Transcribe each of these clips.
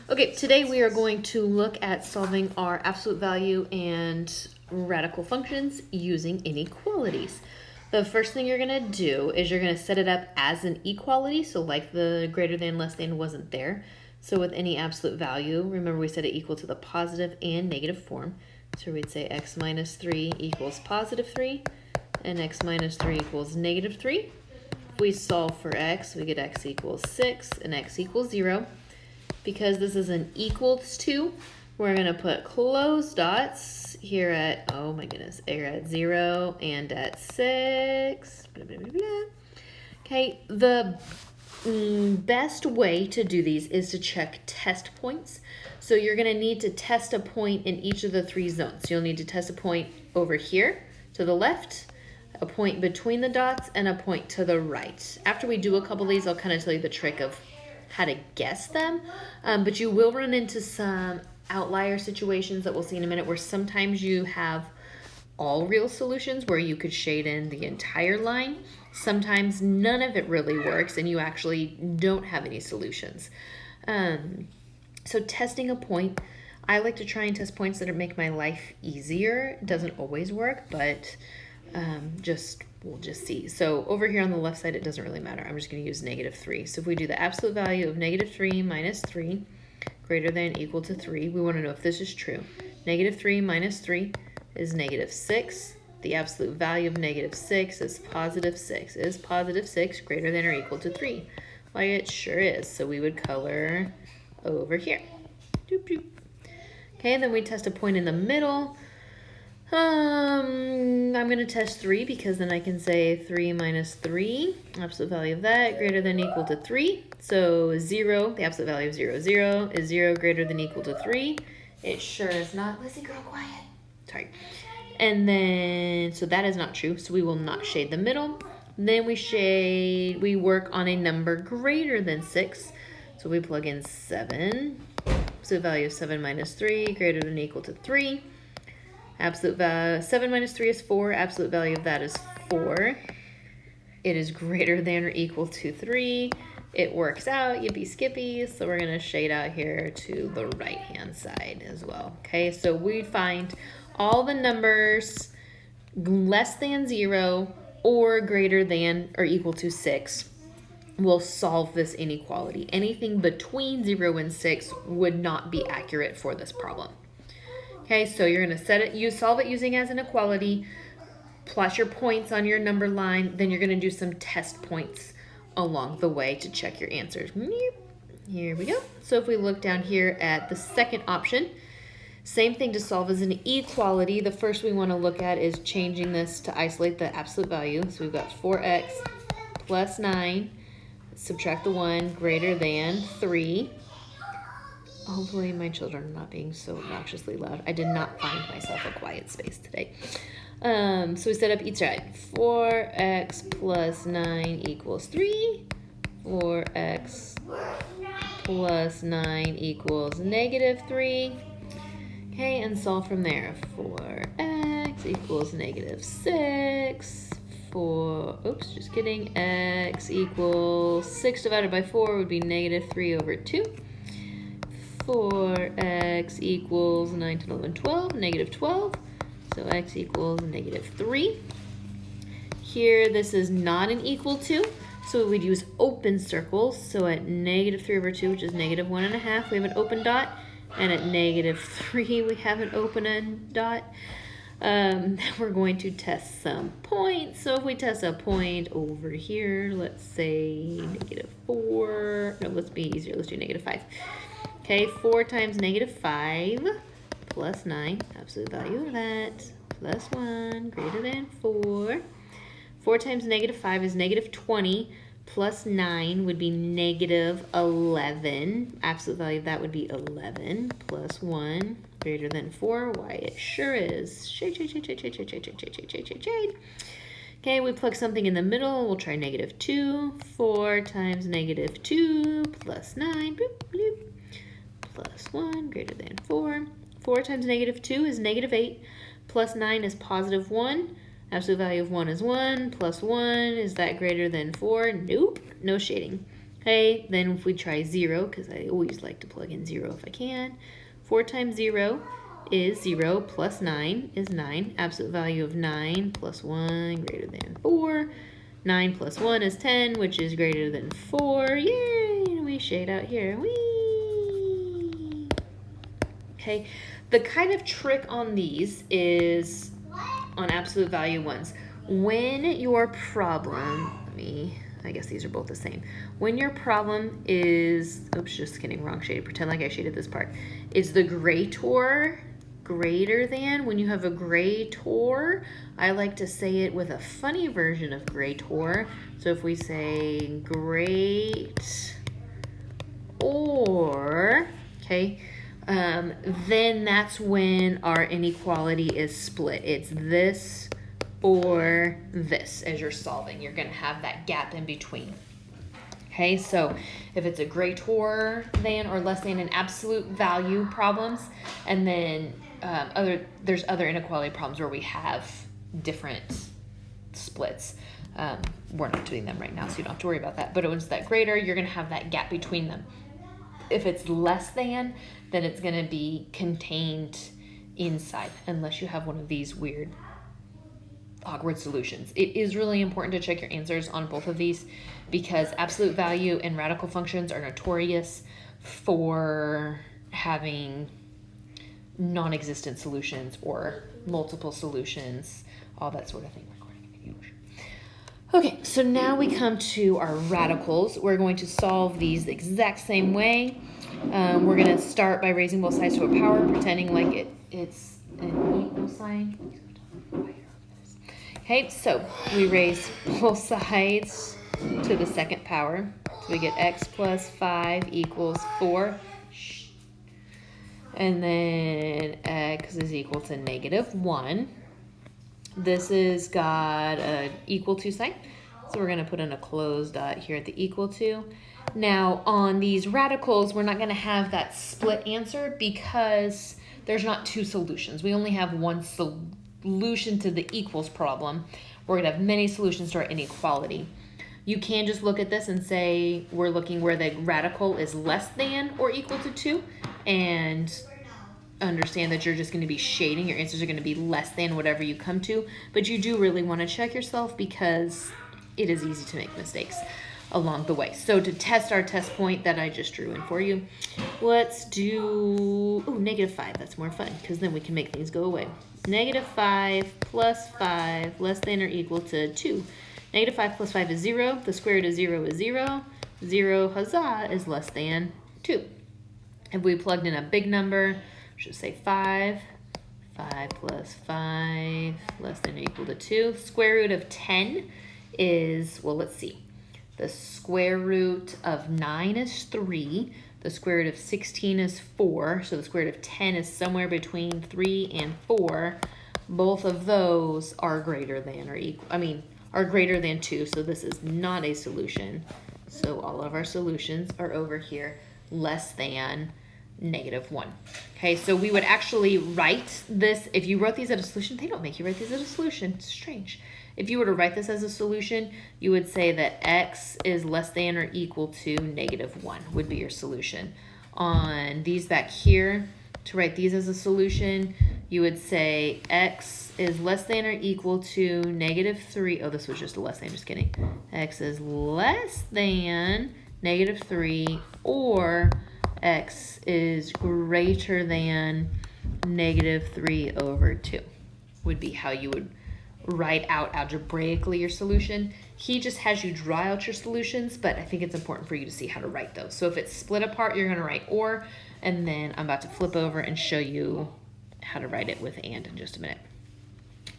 Okay, today we are going to look at solving our absolute value and radical functions using inequalities. The first thing you're going to do is you're going to set it up as an equality, so like the greater than, less than wasn't there. So with any absolute value, remember we set it equal to the positive and negative form. So we'd say x minus 3 equals positive 3, and x minus 3 equals negative 3. If we solve for x, we get x equals 6 and x equals 0. Because this is an equals to, we're going to put closed dots here at, oh my goodness, here at 0 and at 6. Blah, blah, blah, blah. Okay, the best way to do these is to check test points. So you're going to need to test a point in each of the three zones. You'll need to test a point over here to the left, a point between the dots, and a point to the right. After we do a couple of these, I'll kind of tell you the trick of how to guess them, but you will run into some outlier situations that we'll see in a minute where sometimes you have all real solutions where you could shade in the entire line. Sometimes none of it really works and you actually don't have any solutions. So testing a point, I like to try and test points that make my life easier. It doesn't always work, but we'll just see. So over here on the left side, it doesn't really matter. I'm just going to use negative 3. So if we do the absolute value of negative 3 minus 3 greater than equal to 3, we want to know if this is true. Negative 3 minus 3 is negative 6. The absolute value of negative 6 is positive 6. Is positive 6 greater than or equal to 3? Why, it sure is. So we would color over here. Doop, doop. Okay, and then we test a point in the middle. I'm going to test 3 because then I can say 3 minus 3, absolute value of that, greater than or equal to 3. So 0, the absolute value of 0, 0 is 0 greater than or equal to 3. It sure is not. Lizzie, girl, quiet. Sorry. And then, so that is not true, so we will not shade the middle. Then we work on a number greater than 6. So we plug in 7. So the value of 7 minus 3, greater than or equal to 3. Absolute value, 7 minus 3 is 4. Absolute value of that is 4. It is greater than or equal to 3. It works out, yippee skippy. So we're going to shade out here to the right-hand side as well. Okay, so we find all the numbers less than 0 or greater than or equal to 6 will solve this inequality. Anything between 0 and 6 would not be accurate for this problem. Okay, so you're going to set it, you solve it using as an equality, plus your points on your number line, then you're going to do some test points along the way to check your answers. Here we go. So if we look down here at the second option, same thing to solve as an equality. The first we want to look at is changing this to isolate the absolute value. So we've got 4x plus 9, subtract the 1, greater than 3. Hopefully my children are not being so obnoxiously loud. I did not find myself a quiet space today. So we set up each side. 4x plus 9 equals 3. 4x plus 9 equals negative 3. Okay, and solve from there. 4x equals negative 6. Just kidding. X equals 6 divided by 4 would be negative 3 over 2. 4x equals 9, 10, 11, 12, negative 12. So x equals negative 3. Here, this is not an equal to, so we'd use open circles. So at negative 3 over 2, which is negative 1.5, we have an open dot. And at negative 3, we have an open dot. We're going to test some points. So if we test a point over here, let's say negative 4. No, let's be easier. Let's do negative 5. Okay, 4 times negative 5 plus 9, absolute value of that, plus 1, greater than 4. 4 times negative 5 is negative 20, plus 9 would be negative 11. Absolute value of that would be 11, plus 1, greater than 4. Why, it sure is. Shade, shade, shade, shade, shade, shade, shade, shade, shade, shade, shade, shade. Okay, we plug something in the middle. We'll try negative 2. 4 times negative 2 plus 9, boop, bloop, plus 1, greater than 4. 4 times negative 2 is negative 8, plus 9 is positive 1. Absolute value of 1 is 1, plus 1, is that greater than 4? Nope, no shading. Okay, then if we try 0, because I always like to plug in 0 if I can. 4 times 0 is 0, plus 9 is 9. Absolute value of 9 plus 1 greater than 4. 9 plus 1 is 10, which is greater than 4. Yay! And we shade out here. Whee! Okay, the kind of trick on these is on absolute value ones. When your problem, I guess these are both the same. When your problem is, oops, just kidding, wrong shade. Pretend like I shaded this part. Is the greater greater than? When you have a greater, I like to say it with a funny version of greater. So if we say great or, okay, then that's when our inequality is split. It's this or this as you're solving. You're going to have that gap in between. Okay, so if it's a greater than or less than in absolute value problems, and then there's other inequality problems where we have different splits. We're not doing them right now, so you don't have to worry about that. But when it's that greater, you're going to have that gap between them. If it's less than, then it's going to be contained inside, unless you have one of these weird awkward solutions. It is really important to check your answers on both of these because absolute value and radical functions are notorious for having non-existent solutions or multiple solutions, all that sort of thing. Okay, so now we come to our radicals. We're going to solve these the exact same way. We're going to start by raising both sides to a power, pretending like it's an equal sign. Okay, so we raise both sides to the second power. So we get x plus 5 equals 4. And then x is equal to negative 1. This has got an equal to sign. So we're going to put in a closed dot here at the equal to. Now on these radicals, we're not going to have that split answer because there's not two solutions. We only have one solution to the equals problem. We're going to have many solutions to our inequality. You can just look at this and say we're looking where the radical is less than or equal to 2 and understand that you're just going to be shading. Your answers are going to be less than whatever you come to, but you do really want to check yourself because it is easy to make mistakes along the way. So to test our test point that I just drew in for you, let's do negative 5. That's more fun because then we can make things go away. Negative 5 plus 5 less than or equal to 2. Negative 5 plus 5 is 0. The square root of 0 is 0. 0, huzzah, is less than 2. If we plugged in a big number, should say 5. 5 plus 5 less than or equal to 2. Square root of 10 is, well, let's see. The square root of 9 is 3. The square root of 16 is 4. So the square root of 10 is somewhere between 3 and 4. Both of those are greater than or equal, are greater than 2. So this is not a solution. So all of our solutions are over here, less than negative 1. Okay, so we would actually write this. If you wrote these as a solution, they don't make you write these as a solution. It's strange. If you were to write this as a solution, you would say that x is less than or equal to negative 1 would be your solution. On these back here, to write these as a solution, you would say x is less than or equal to negative 3. Oh, this was just a less than, just kidding. X is less than negative 3 or x is greater than negative 3 over 2 would be how you would write out algebraically your solution. He just has you draw out your solutions, but I think it's important for you to see how to write those. So if it's split apart, you're going to write or, and then I'm about to flip over and show you how to write it with and in just a minute.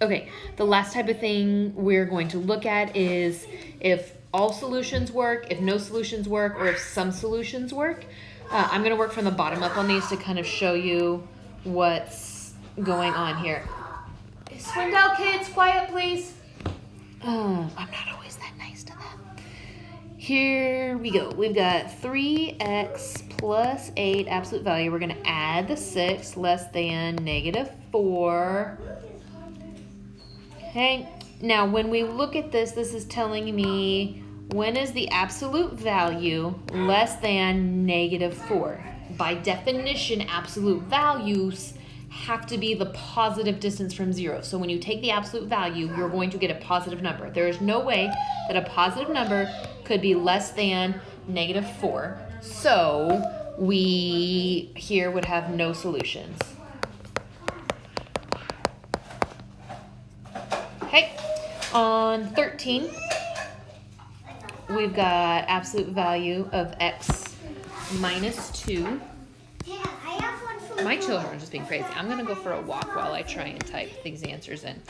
Okay, the last type of thing we're going to look at is if all solutions work, if no solutions work, or if some solutions work. I'm going to work from the bottom up on these to kind of show you what's going on here. Swindell kids, quiet please. I'm not always that nice to them. Here we go. We've got 3x plus 8 absolute value. We're going to add the 6 less than negative 4. Okay. Now when we look at this, this is telling me When is the absolute value less than -4? By definition, absolute values have to be the positive distance from 0. So when you take the absolute value, you're going to get a positive number. There is no way that a positive number could be less than -4. So we here would have no solutions. Okay, on 13, we've got absolute value of x minus 2. My children are just being crazy. I'm going to go for a walk while I try and type these answers in.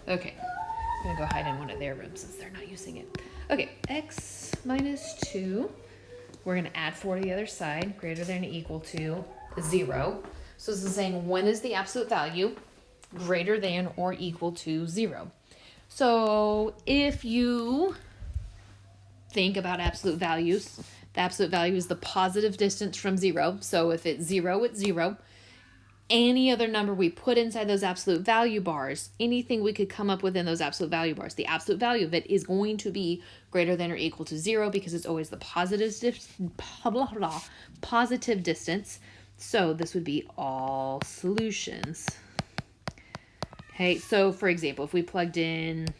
Okay, I'm going to go hide in one of their rooms since they're not using it. Okay, x minus 2. We're going to add 4 to the other side, greater than or equal to 0. So this is saying when is the absolute value greater than or equal to 0? So if you think about absolute values, the absolute value is the positive distance from 0. So if it's 0, it's 0. Any other number we put inside those absolute value bars, anything we could come up with in those absolute value bars, the absolute value of it is going to be greater than or equal to 0 because it's always the positive distance. So this would be all solutions. Okay, so for example, if we plugged in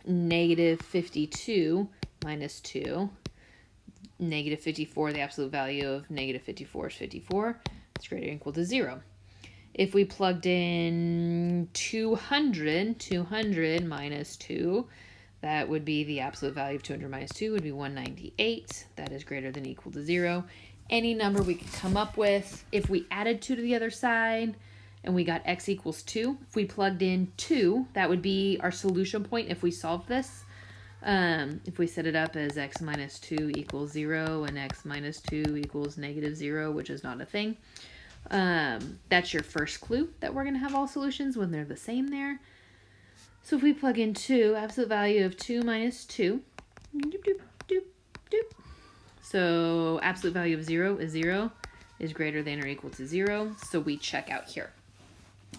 -52 minus 2, -54, the absolute value of -54 is 54. It's greater than or equal to 0. If we plugged in 200 minus 2, that would be the absolute value of 200 minus 2 would be 198. That is greater than or equal to 0. Any number we could come up with, if we added 2 to the other side and we got x equals 2, if we plugged in 2, that would be our solution point if we solved this. If we set it up as x minus 2 equals 0 and x minus 2 equals -0, which is not a thing, that's your first clue that we're going to have all solutions when they're the same there. So if we plug in 2, absolute value of 2 minus 2, doop, doop, doop, doop. So absolute value of 0 is greater than or equal to 0. So we check out here.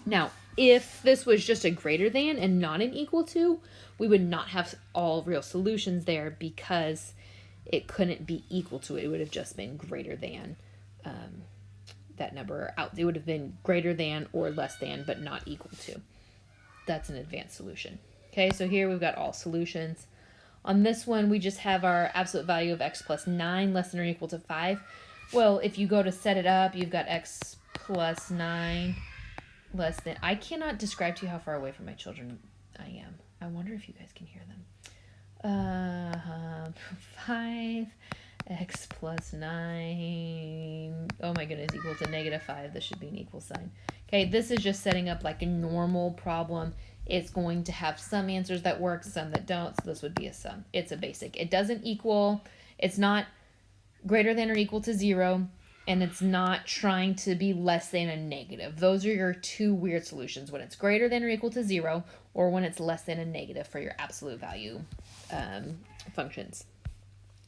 Now, if this was just a greater than and not an equal to, we would not have all real solutions there because it couldn't be equal to it. It would have just been greater than that number out. It would have been greater than or less than, but not equal to. That's an advanced solution. Okay, so here we've got all solutions. On this one, we just have our absolute value of x plus 9 less than or equal to 5. Well, if you go to set it up, you've got x plus 9 less than... I cannot describe to you how far away from my children I am. I wonder if you guys can hear them. 5x plus 9, oh my goodness, equal to -5. This should be an equal sign. Okay, this is just setting up like a normal problem. It's going to have some answers that work, some that don't, so this would be a sum. It's a basic. It doesn't equal, it's not greater than or equal to 0, and it's not trying to be less than a negative. Those are your two weird solutions, when it's greater than or equal to 0, or when it's less than a negative for your absolute value functions.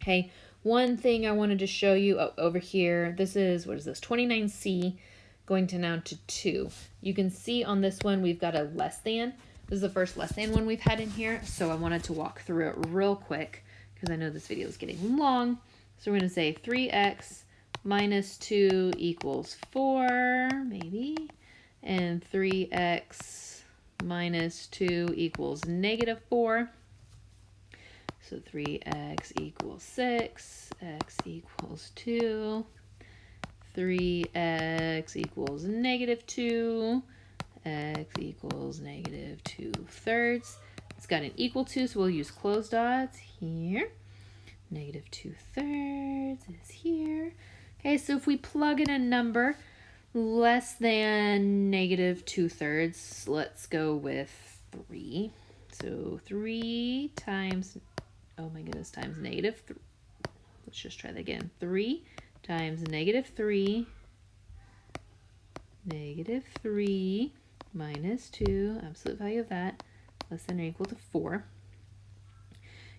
Okay, one thing I wanted to show you over here, this is, what is this, 29C going to now to 2. You can see on this one we've got a less than. This is the first less than one we've had in here, so I wanted to walk through it real quick because I know this video is getting long. So we're going to say 3x minus 2 equals 4, maybe, and 3x minus 2 equals -4. So 3x equals 6, x equals 2, 3x equals -2, x equals -2/3. It's got an equal to, so we'll use closed dots here. -2/3 is here. Okay, so if we plug in a number less than -2/3, let's go with 3. So 3 times, oh my goodness, times -3. Let's just try that again. 3 times -3, -3 minus 2, absolute value of that, less than or equal to 4.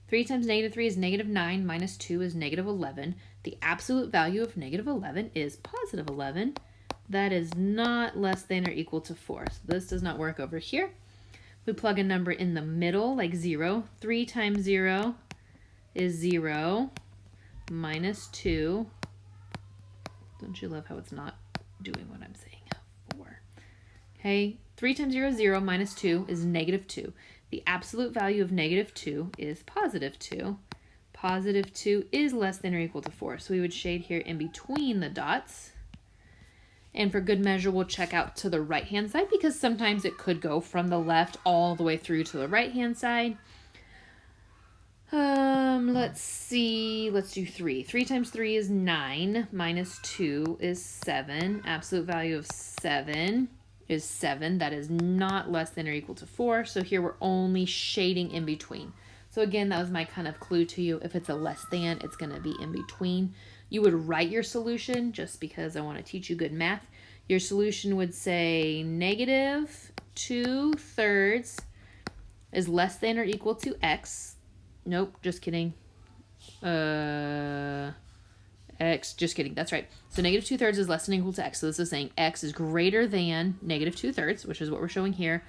3 times -3 is -9, minus 2 is -11. The absolute value of -11 is +11. That is not less than or equal to 4. So this does not work over here. We plug a number in the middle, like 0. 3 times 0 is 0 minus 2. Don't you love how it's not doing what I'm saying? 4. Okay, 3 times 0 is 0 minus 2 is negative 2. The absolute value of negative 2 is positive 2. Positive 2 is less than or equal to 4. So we would shade here in between the dots. And for good measure, we'll check out to the right-hand side because sometimes it could go from the left all the way through to the right-hand side. Let's see. Let's do 3. 3 times 3 is 9. Minus 2 is 7. Absolute value of 7 is 7. That is not less than or equal to 4. So here we're only shading in between. So again, that was my kind of clue to you. If it's a less than, it's going to be in between. You would write your solution just because I want to teach you good math. Your solution would say negative 2/3 is less than or equal to x. Nope, just kidding. X, just kidding. That's right. So negative 2/3 is less than or equal to x. So this is saying x is greater than negative 2/3, which is what we're showing here,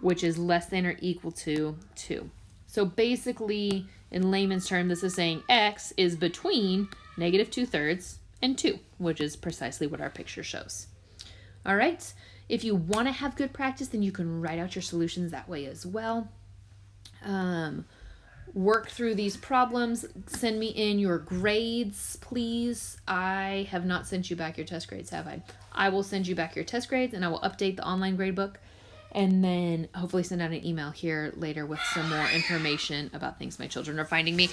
which is less than or equal to 2. So basically, in layman's terms, this is saying x is between negative 2/3 and 2, which is precisely what our picture shows. All right. If you want to have good practice, then you can write out your solutions that way as well. Work through these problems. Send me in your grades, please. I have not sent you back your test grades, have I? I will send you back your test grades, and I will update the online gradebook, and then hopefully send out an email here later with some more information about things my children are finding me.